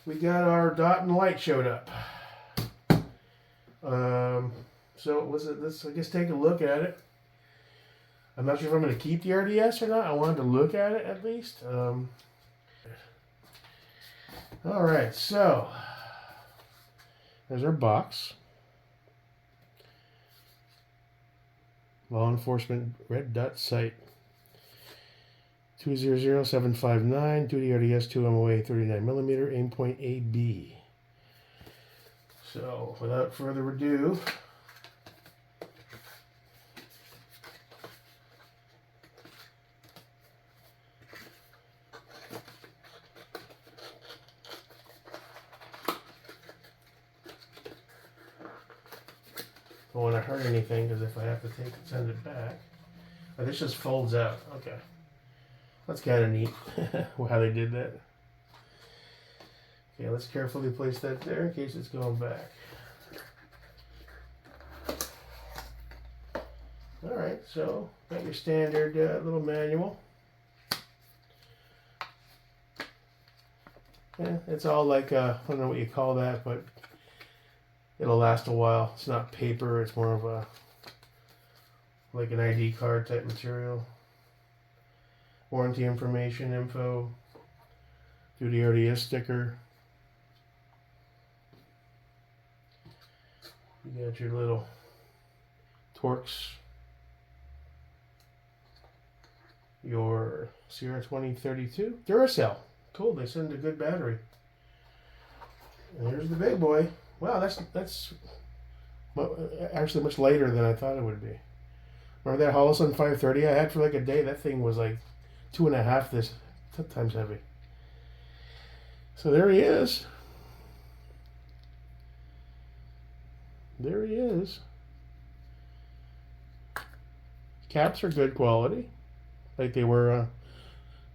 we got our dot and light showed up. So let's I guess take a look at it. I'm not sure if I'm going to keep the RDS or not. I wanted to look at it at least. All right, so there's our box. Law enforcement red dot sight. 200759, duty RDS 2 MOA 39mm, Aimpoint AB. So, without further ado, don't want to hurt anything because if I have to send it back. Oh, this just folds out. Okay. That's kind of neat how they did that. Okay, let's carefully place that there in case it's going back. Alright, so got your standard little manual. Yeah, it's all like, I don't know what you call that, but it'll last a while. It's not paper, it's more of a, like an ID card type material. Warranty information, info, duty RDS sticker. You got your little Torx, your CR2032 Duracell. Cool, they send a good battery. And here's the big boy. Wow, that's actually much lighter than I thought it would be. Remember that Holosun 530 I had for like a day? That thing was like 2.5 this times heavy. So there he is. There he is. Caps are good quality, like they were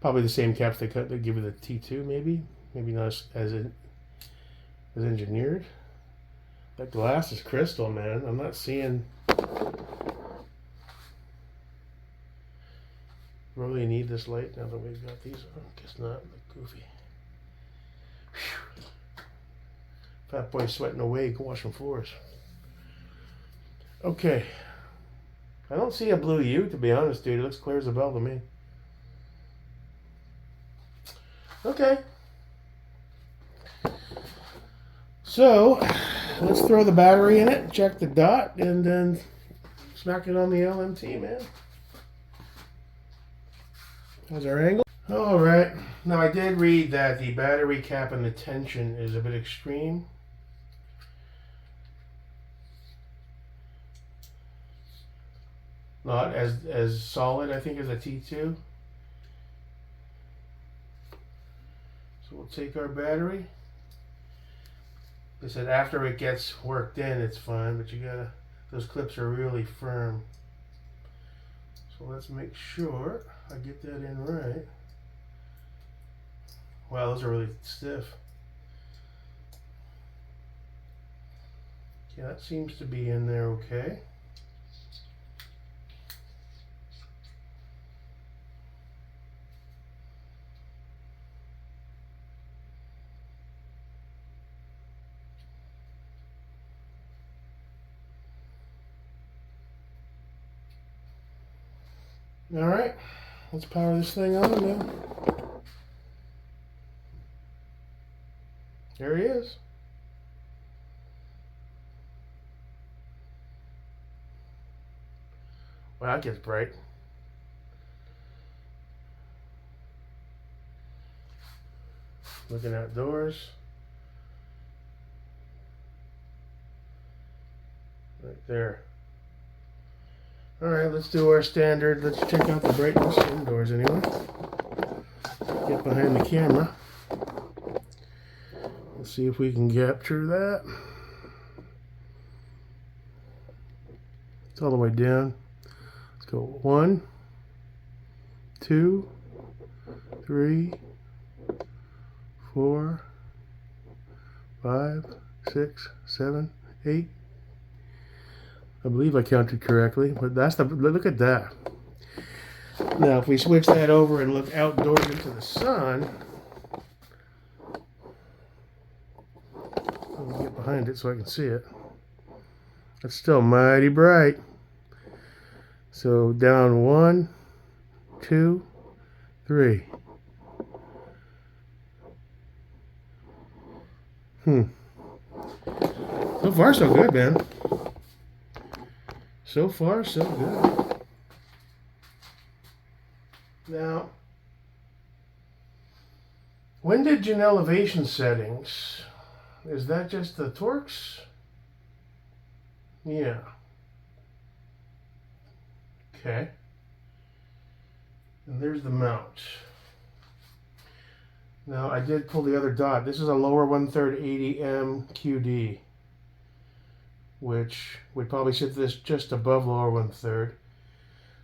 probably the same caps they give you the T2, maybe not as engineered. That glass is crystal, man. I'm not seeing. Really need this light now that we've got these on. Guess not. Look goofy. Whew. Fat boy sweating away, washing floors. Okay. I don't see a blue U, to be honest, dude. It looks clear as a bell to me. Okay. So, let's throw the battery in it, check the dot, and then smack it on the LMT, man. How's our angle? Alright. Now, I did read that the battery cap and the tension is a bit extreme. Not as solid, I think, as a T2. So we'll take our battery. They said after it gets worked in, it's fine, but you gotta, those clips are really firm. So let's make sure I get that in right. Wow, those are really stiff. Yeah, that seems to be in there okay. All right, let's power this thing on now. There he is. Wow, that gets bright. Looking outdoors. Right there. Alright, let's do our standard. Let's check out the brightness indoors anyway. Get behind the camera. Let's see if we can capture that. It's all the way down. Let's go 1, 2, 3, 4, 5, 6, 7, 8. I believe I counted correctly, but that's the, look at that. Now, if we switch that over and look outdoors into the sun, Let me get behind it so I can see it. It's still mighty bright. So down 1, 2, 3. So far, so good, man. So far, so good. Now, windage and elevation settings. Is that just the Torx? Yeah. Okay. And there's the mount. Now, I did pull the other dot. This is a lower 1/3 80M QD, which would probably sit this just above lower 1/3.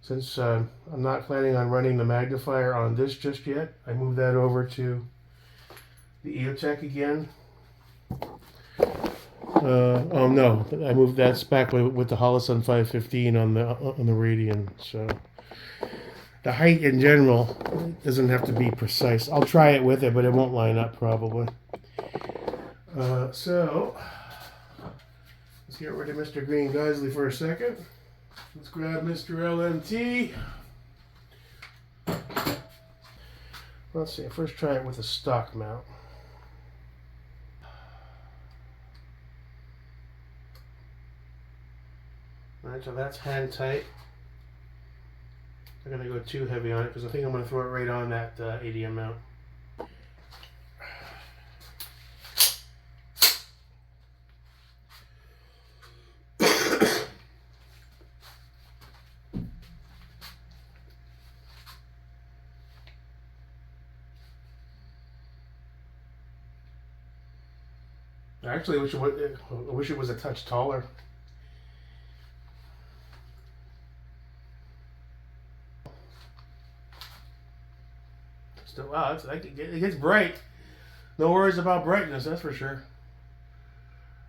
Since I'm not planning on running the magnifier on this just yet, I moved that over to the EOTech again. Oh no, I moved that back with the Holosun 515 on the Radian. So the height in general doesn't have to be precise. I'll try it with it, but it won't line up probably. So let's get rid of Mr. Green Geisley for a second. Let's grab Mr. LMT. Let's see. First, try it with a stock mount. Alright, so that's hand tight. I'm not going to go too heavy on it because I think I'm going to throw it right on that 80M mount. Actually, I wish it was a touch taller. Still, wow, it gets bright. No worries about brightness, that's for sure.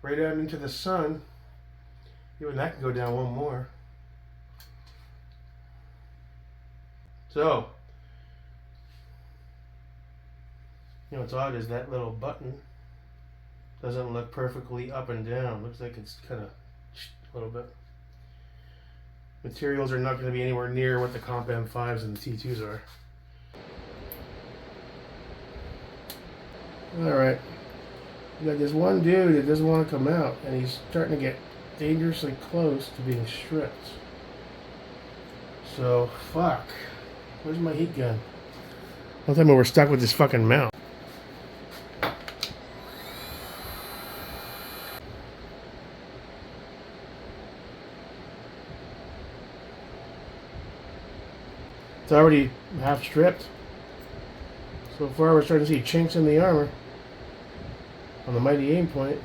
Right out into the sun. Even that can go down one more. So, you know what's odd is that little button doesn't look perfectly up and down. Looks like it's kind of a little bit. Materials are not going to be anywhere near what the Comp M5s and the T2s are. Alright. You got this one dude that doesn't want to come out, and he's starting to get dangerously close to being stripped. So, fuck. Where's my heat gun? Don't tell me we're stuck with this fucking mount. It's already half stripped. So far we're starting to see chinks in the armor on the mighty Aimpoint.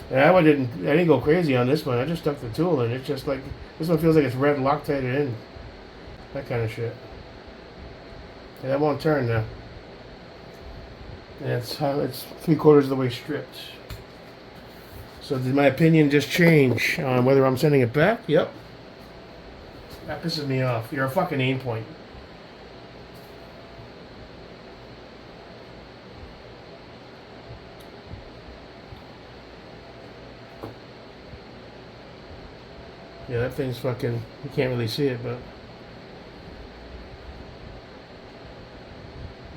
And I didn't go crazy on this one. I just stuck the tool in. It's just like this one feels like it's red Loctited in. That kind of shit. And that won't turn now. And it's 3/4 of the way stripped. So did my opinion just change on whether I'm sending it back? Yep. That pisses me off. You're a fucking Aimpoint. Yeah, that thing's fucking. You can't really see it, but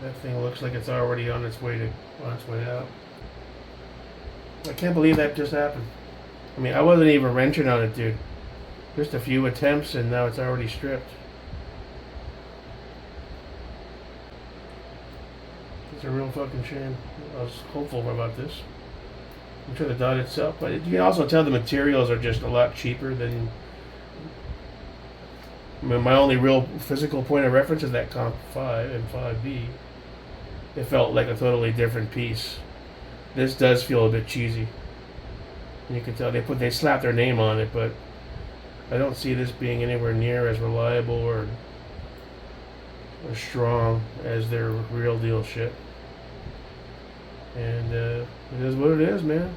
that thing looks like it's already on its way out. I can't believe that just happened. I mean, I wasn't even wrenching on it, dude. Just a few attempts, and now it's already stripped. It's a real fucking shame. I was hopeful about this. I'm sure the dot itself, but you can also tell the materials are just a lot cheaper than. I mean, my only real physical point of reference is that Comp 5 and 5B. It felt like a totally different piece. This does feel a bit cheesy. And you can tell they slapped their name on it, but I don't see this being anywhere near as reliable or strong as their real deal shit. And it is what it is, man.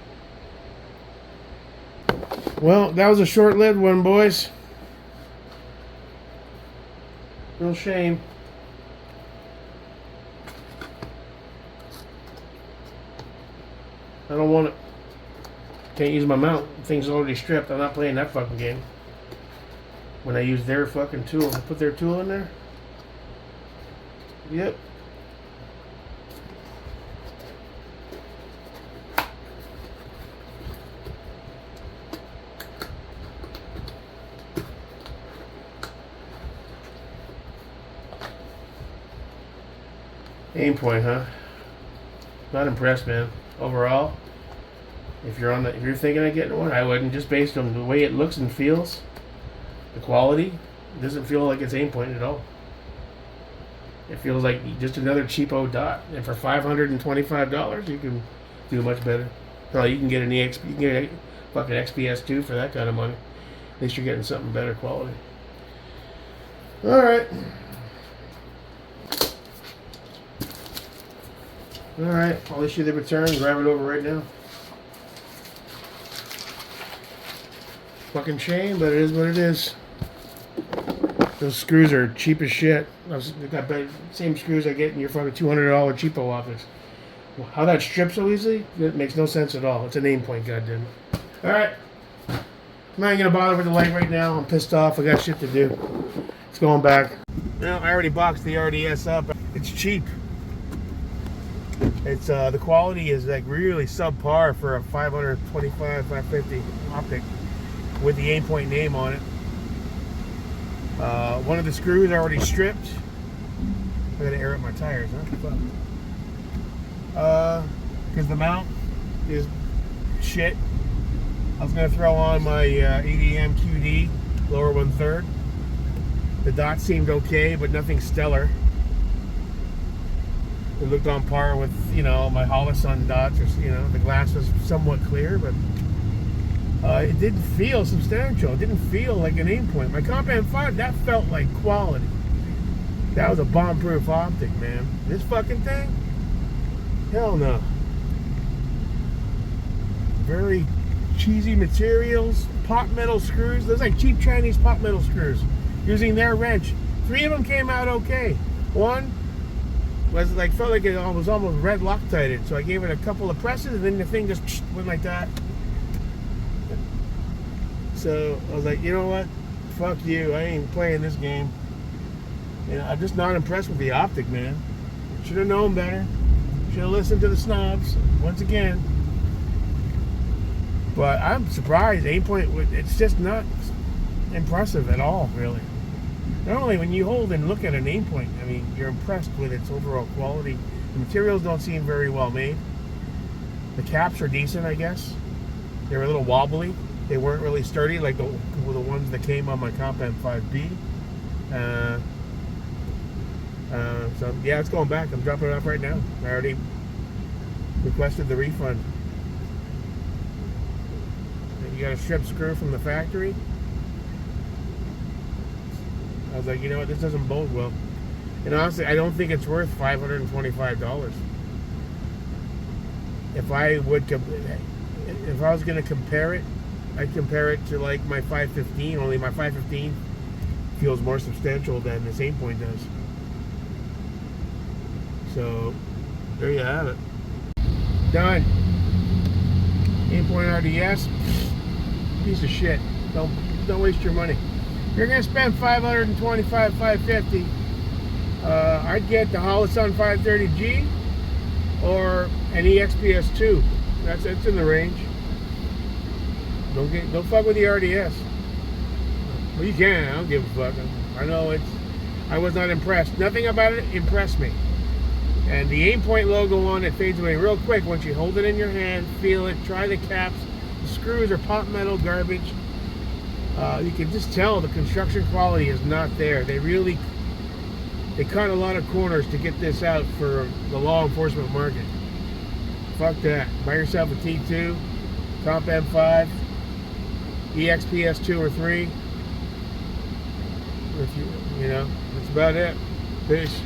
Well, that was a short-lived one, boys. Real shame. I don't want it. Can't use my mount. Thing's already stripped. I'm not playing that fucking game. When I use their fucking tool, I put their tool in there. Yep. Aimpoint, huh? Not impressed, man. Overall, if you're thinking of getting one, I wouldn't. Just based on the way it looks and feels, the quality, it doesn't feel like it's Aimpoint at all. It feels like just another cheapo dot. And for $525, you can do much better. Well, you can get an EXP, you can get a fucking XPS2 for that kind of money. At least you're getting something better quality. All right. All right, I'll issue the return. Grab it over right now. Fucking shame, but it is what it is. Those screws are cheap as shit. They got same screws I get in your fucking $200 cheapo office. How that strips so easily? It makes no sense at all. It's an Aimpoint, goddamn it. All right, I'm not gonna bother with the light right now. I'm pissed off. I got shit to do. It's going back. Well, I already boxed the RDS up. It's cheap. It's the quality is like really subpar for a 525, 550 optic with the Aimpoint name on it. One of the screws already stripped. I gotta air up my tires, huh? Because the mount is shit. I was gonna throw on my EDM QD lower 1/3. The dot seemed okay, but nothing stellar. It looked on par with, you know, my Holosun dots, or, you know, the glass was somewhat clear, but it didn't feel substantial. It didn't feel like an Aimpoint. My Comp M5, that felt like quality. That was a bomb-proof optic, man. This fucking thing? Hell no. Very cheesy materials, pot metal screws. Those like cheap Chinese pot metal screws using their wrench. 3 of them came out okay. One was like, felt like it was almost red Loctited, so I gave it a couple of presses and then the thing just went like that. So I was like, you know what, fuck you, I ain't playing this game. You know, I'm just not impressed with the optic, man. Should have known better. Should have listened to the snobs once again. But I'm surprised Aimpoint, it's just not impressive at all, really. Not only when you hold and look at an Aimpoint, I mean, you're impressed with its overall quality. The materials don't seem very well made. The caps are decent, I guess. They were a little wobbly. They weren't really sturdy like the ones that came on my Comp M5B. So yeah, it's going back. I'm dropping it off right now. I already requested the refund. You got a strip screw from the factory. I was like, you know what, this doesn't bode well. And honestly, I don't think it's worth $525. If I was going to compare it, I'd compare it to like my 515. Only my 515 feels more substantial than this Aimpoint does. So there you have it. Done. Aimpoint RDS, piece of shit. Don't waste your money. You're gonna spend $525, $550. I'd get the Holosun 530G or an EXPS2. It's in the range. Don't fuck with the RDS. Well, you can. I don't give a fuck. I know I was not impressed. Nothing about it impressed me. And the Aimpoint logo on it fades away real quick once you hold it in your hand, feel it, try the caps. The screws are pot metal garbage. You can just tell the construction quality is not there. They cut a lot of corners to get this out for the law enforcement market. Fuck that. Buy yourself a T2, Comp M5, EXPS2 or 3. You know, that's about it. Peace.